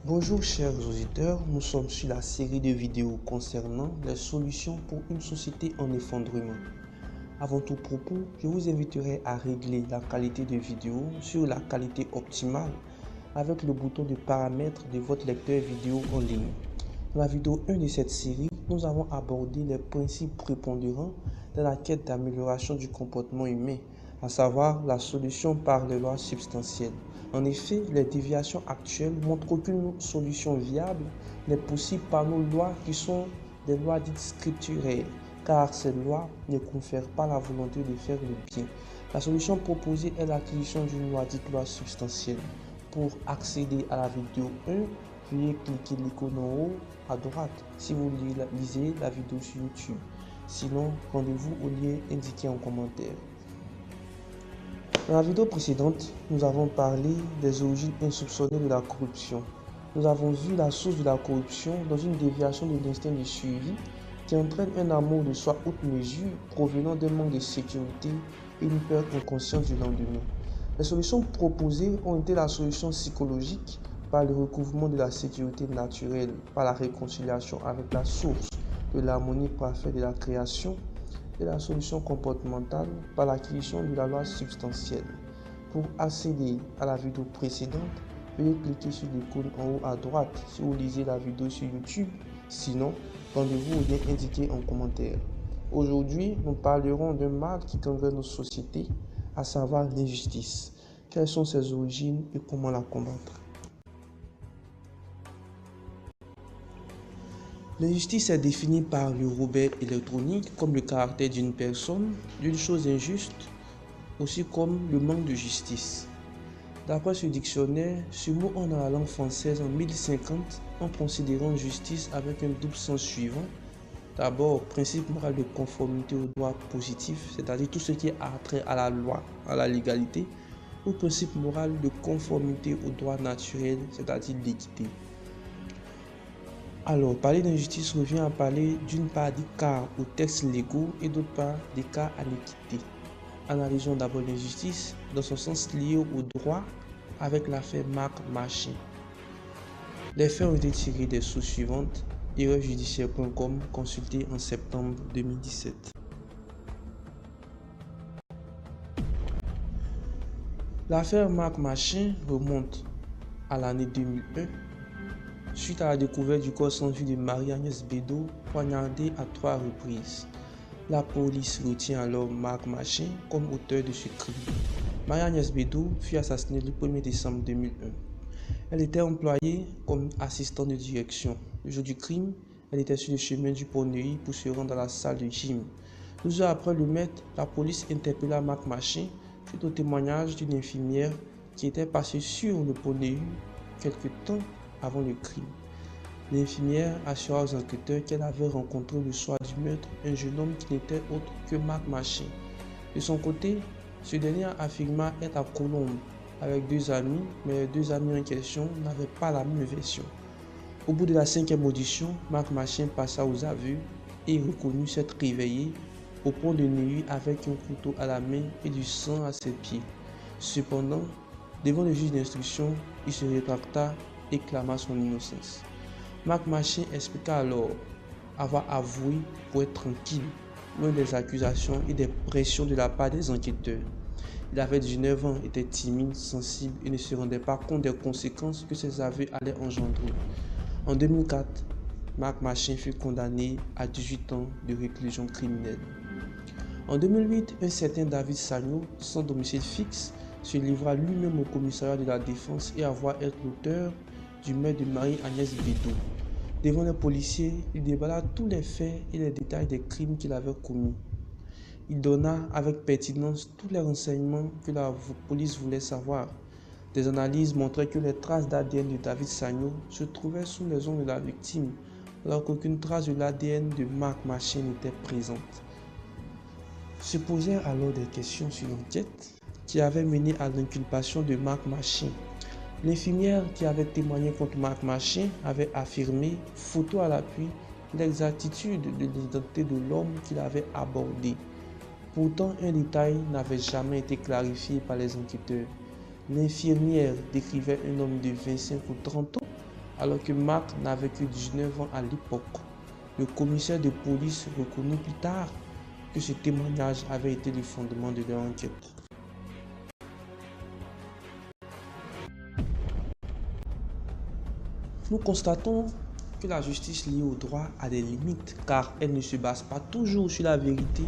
Bonjour chers auditeurs, nous sommes sur la série de vidéos concernant les solutions pour une société en effondrement. Avant tout propos, je vous inviterai à régler la qualité de vidéo sur la qualité optimale avec le bouton de paramètres de votre lecteur vidéo en ligne. Dans la vidéo 1 de cette série, nous avons abordé les principes prépondérants dans la quête d'amélioration du comportement humain, à savoir la solution par les lois substantielles. En effet, les déviations actuelles montrent qu'aucune solution viable n'est possible par nos lois qui sont des lois dites scripturaires, car ces lois ne confèrent pas la volonté de faire le bien. La solution proposée est l'acquisition d'une loi dite loi substantielle. Pour accéder à la vidéo 1, veuillez cliquer l'icône en haut à droite si vous lisez la vidéo sur YouTube. Sinon, rendez-vous au lien indiqué en commentaire. Dans la vidéo précédente, nous avons parlé des origines insoupçonnées de la corruption. Nous avons vu la source de la corruption dans une déviation de l'instinct de survie qui entraîne un amour de soi haute mesure provenant d'un manque de sécurité et une peur inconsciente du lendemain. Les solutions proposées ont été la solution psychologique par le recouvrement de la sécurité naturelle, par la réconciliation avec la source de l'harmonie parfaite de la création, et la solution comportementale par l'acquisition de la loi substantielle. Pour accéder à la vidéo précédente, veuillez cliquer sur l'icône en haut à droite si vous lisez la vidéo sur YouTube. Sinon, rendez-vous au lien indiqué en commentaire. Aujourd'hui, nous parlerons d'un mal qui gangrène nos sociétés, à savoir l'injustice. Quelles sont ses origines et comment la combattre? L'injustice est définie par le Robert électronique comme le caractère d'une personne, d'une chose injuste, aussi comme le manque de justice. D'après ce dictionnaire, ce mot entre dans la langue française en 1050 en considérant justice avec un double sens suivant. D'abord, principe moral de conformité au droit positif, c'est-à-dire tout ce qui a trait à la loi, à la légalité, ou principe moral de conformité au droit naturel, c'est-à-dire l'équité. Alors, parler d'injustice revient à parler d'une part des cas aux textes légaux et d'autre part des cas à l'équité. Analysons d'abord l'injustice dans son sens lié au droit avec l'affaire Marc Machin. Les faits ont été tirés des sources suivantes: erreurjudiciaire.com, consulté en septembre 2017. L'affaire Marc Machin remonte à l'année 2001. Suite à la découverte du corps sans vie de Marie-Agnès Bédot, poignardée à 3 reprises. La police retient alors Marc Machin comme auteur de ce crime. Marie-Agnès Bédot fut assassinée le 1er décembre 2001. Elle était employée comme assistante de direction. Le jour du crime, elle était sur le chemin du Pont-Neuilly pour se rendre à la salle de gym. 12 heures après le meurtre, la police interpella Marc Machin suite au témoignage d'une infirmière qui était passée sur le Pont-Neuilly quelque temps avant le crime. L'infirmière assura aux enquêteurs qu'elle avait rencontré le soir du meurtre un jeune homme qui n'était autre que Marc Machin. De son côté, ce dernier affirma être à Colombes avec 2 amis, mais les 2 amis en question n'avaient pas la même version. Au bout de la 5e audition, Marc Machin passa aux aveux et reconnut s'être réveillé au pont de Neuilly avec un couteau à la main et du sang à ses pieds. Cependant, devant le juge d'instruction, il se rétracta et clama son innocence. Marc Machin expliqua alors avoir avoué pour être tranquille, loin des accusations et des pressions de la part des enquêteurs. Il avait 19 ans, était timide, sensible et ne se rendait pas compte des conséquences que ses aveux allaient engendrer. En 2004, Marc Machin fut condamné à 18 ans de réclusion criminelle. En 2008, un certain David Sagno, sans domicile fixe, se livra lui-même au commissariat de la défense et avoua être l'auteur du meurtre de Marie-Agnès Bédot. Devant les policiers, il déballa tous les faits et les détails des crimes qu'il avait commis. Il donna avec pertinence tous les renseignements que la police voulait savoir. Des analyses montraient que les traces d'ADN de David Sagno se trouvaient sous les ongles de la victime, alors qu'aucune trace de l'ADN de Marc Machin n'était présente. Se posèrent alors des questions sur l'enquête qui avait mené à l'inculpation de Marc Machin. L'infirmière qui avait témoigné contre Marc Machin avait affirmé, photo à l'appui, l'exactitude de l'identité de l'homme qu'il avait abordé. Pourtant, un détail n'avait jamais été clarifié par les enquêteurs. L'infirmière décrivait un homme de 25 ou 30 ans alors que Marc n'avait que 19 ans à l'époque. Le commissaire de police reconnut plus tard que ce témoignage avait été le fondement de leur enquête. Nous constatons que la justice liée au droit a des limites car elle ne se base pas toujours sur la vérité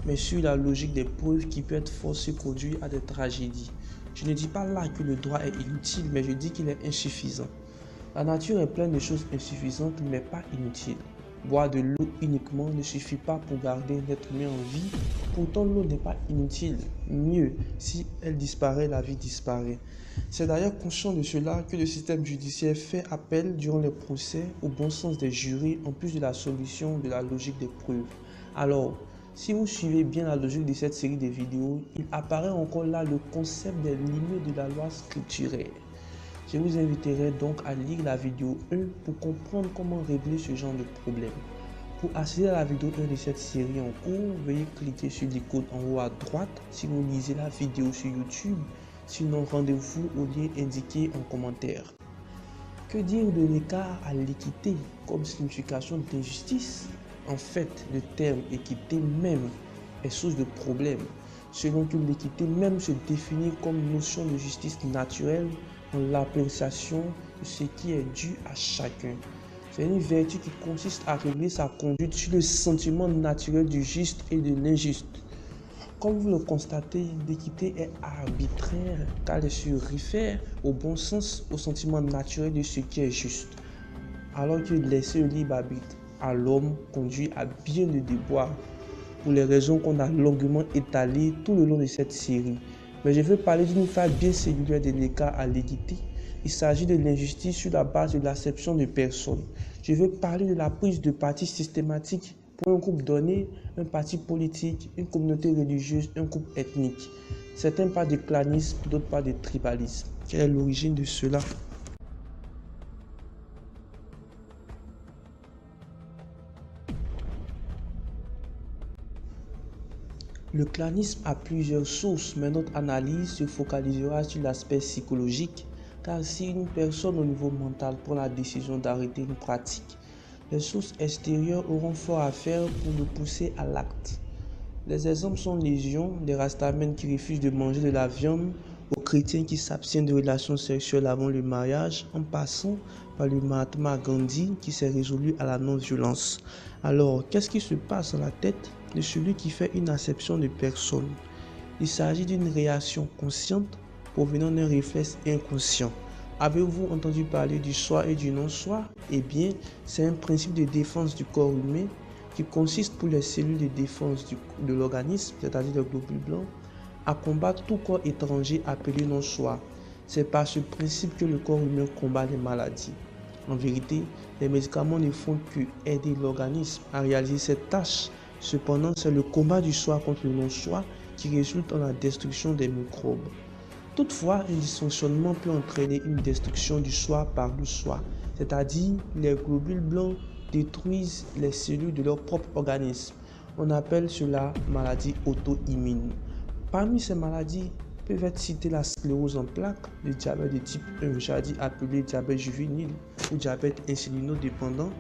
mais sur la logique des preuves qui peut être forcée conduire à des tragédies. Je ne dis pas là que le droit est inutile mais je dis qu'il est insuffisant. La nature est pleine de choses insuffisantes mais pas inutiles. Boire de l'eau uniquement ne suffit pas pour garder un être humain en vie. Pourtant, l'eau n'est pas inutile. Mieux, si elle disparaît, la vie disparaît. C'est d'ailleurs conscient de cela que le système judiciaire fait appel durant les procès au bon sens des jurés en plus de la solution de la logique des preuves. Alors, si vous suivez bien la logique de cette série de vidéos, il apparaît encore là le concept des limites de la loi scripturaire. Je vous inviterai donc à lire la vidéo 1 pour comprendre comment régler ce genre de problème. Pour accéder à la vidéo 1 de cette série en cours, veuillez cliquer sur l'icône en haut à droite si vous lisez la vidéo sur YouTube. Sinon, rendez-vous au lien indiqué en commentaire. Que dire de l'écart à l'équité comme signification d'injustice? En fait, le terme équité même est source de problème, selon que l'équité même se définit comme notion de justice naturelle dans l'appréciation de ce qui est dû à chacun. C'est une vertu qui consiste à régler sa conduite sur le sentiment naturel du juste et de l'injuste. Comme vous le constatez, l'équité est arbitraire car elle se réfère au bon sens, au sentiment naturel de ce qui est juste, alors que laisser le libre arbitre à l'homme conduit à bien des déboires pour les raisons qu'on a longuement étalées tout le long de cette série. Mais je veux parler d'une phase bien singulière de l'écart à l'équité. Il s'agit de l'injustice sur la base de l'acception de personnes. Je veux parler de la prise de parti systématique pour un groupe donné, un parti politique, une communauté religieuse, un groupe ethnique. Certains parlent de clanisme, d'autres parlent de tribalisme. Quelle est l'origine de cela? Le clanisme a plusieurs sources, mais notre analyse se focalisera sur l'aspect psychologique, car si une personne au niveau mental prend la décision d'arrêter une pratique, les sources extérieures auront fort à faire pour le pousser à l'acte. Les exemples sont légion, des rastamènes qui refusent de manger de la viande, aux chrétiens qui s'abstiennent de relations sexuelles avant le mariage, en passant par le Mahatma Gandhi qui s'est résolu à la non-violence. Alors, qu'est-ce qui se passe dans la tête de celui qui fait une acception de personne? Il s'agit d'une réaction consciente provenant d'un réflexe inconscient. Avez-vous entendu parler du soi et du non-soi? Eh bien, c'est un principe de défense du corps humain qui consiste pour les cellules de défense de l'organisme, c'est-à-dire les globules blancs, à combattre tout corps étranger appelé non-soi. C'est par ce principe que le corps humain combat les maladies. En vérité, les médicaments ne font que aider l'organisme à réaliser cette tâche. Cependant, c'est le combat du soi contre le non-soi qui résulte en la destruction des microbes. Toutefois, un dysfonctionnement peut entraîner une destruction du soi par le soi, c'est-à-dire les globules blancs détruisent les cellules de leur propre organisme. On appelle cela maladie auto-immune. Parmi ces maladies peuvent être citées la sclérose en plaques, le diabète de type 1, jadis appelé diabète juvénile ou diabète insulinodépendant,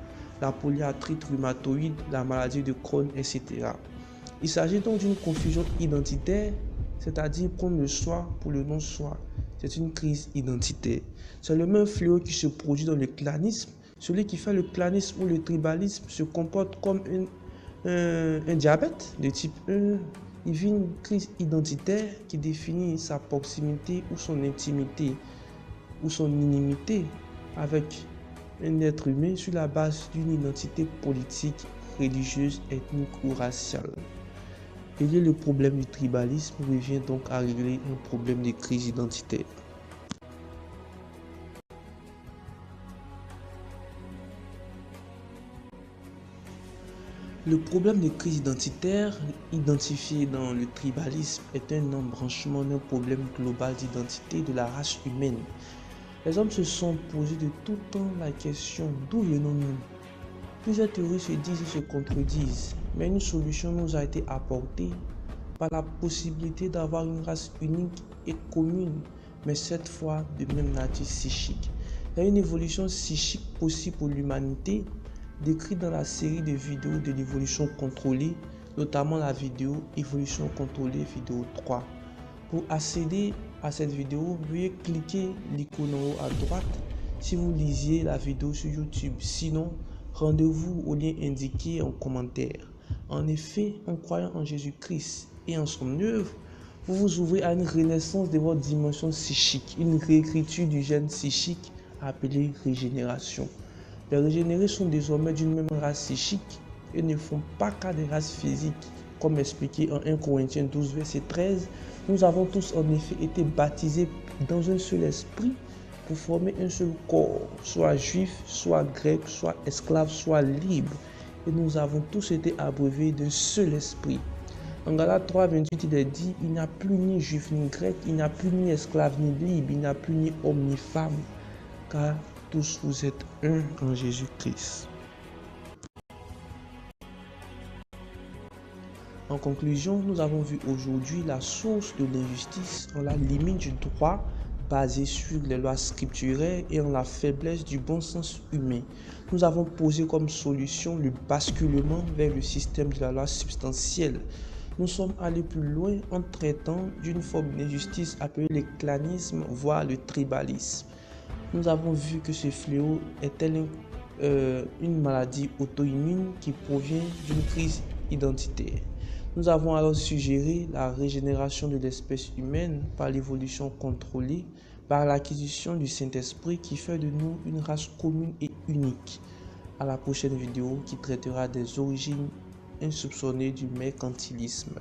la polyarthrite rhumatoïde, la maladie de Crohn, etc. Il s'agit donc d'une confusion identitaire, c'est-à-dire prendre le soi pour le non-soi. C'est une crise identitaire. C'est le même fléau qui se produit dans le clanisme. Celui qui fait le clanisme ou le tribalisme se comporte comme un diabète de type 1. Il vit une crise identitaire qui définit sa proximité ou son intimité ou son inimité avec un être humain sur la base d'une identité politique, religieuse, ethnique ou raciale. Régler le problème du tribalisme revient donc à régler un problème de crise identitaire. Le problème de crise identitaire identifié dans le tribalisme est un embranchement d'un problème global d'identité de la race humaine. Les hommes se sont posés de tout temps la question d'où venons-nous? Plusieurs théories se disent et se contredisent, mais une solution nous a été apportée par la possibilité d'avoir une race unique et commune, mais cette fois de même nature psychique. Il y a une évolution psychique possible pour l'humanité, décrite dans la série de vidéos de l'évolution contrôlée, notamment la vidéo Évolution contrôlée vidéo 3. Pour accéder à cette vidéo, veuillez cliquer l'icône en haut à droite si vous lisiez la vidéo sur YouTube. Sinon, rendez-vous au lien indiqué en commentaire. En effet, en croyant en Jésus-Christ et en son œuvre, vous vous ouvrez à une renaissance de votre dimension psychique, une réécriture du gène psychique appelée régénération. Les régénérés sont désormais d'une même race psychique et ne font pas cas des races physiques. Comme expliqué en 1 Corinthiens 12, verset 13, nous avons tous en effet été baptisés dans un seul esprit pour former un seul corps, soit juif, soit grec, soit esclave, soit libre. Et nous avons tous été abreuvés d'un seul esprit. En Galates 3, 28, il est dit, il n'y a plus ni juif ni grec, il n'y a plus ni esclave ni libre, il n'y a plus ni homme ni femme, car tous vous êtes un en Jésus-Christ. En conclusion, nous avons vu aujourd'hui la source de l'injustice en la limite du droit basé sur les lois scripturaires et en la faiblesse du bon sens humain. Nous avons posé comme solution le basculement vers le système de la loi substantielle. Nous sommes allés plus loin en traitant d'une forme d'injustice appelée le clanisme, voire le tribalisme. Nous avons vu que ce fléau est une maladie auto-immune qui provient d'une crise identitaire. Nous avons alors suggéré la régénération de l'espèce humaine par l'évolution contrôlée, par l'acquisition du Saint-Esprit qui fait de nous une race commune et unique. À la prochaine vidéo qui traitera des origines insoupçonnées du mercantilisme.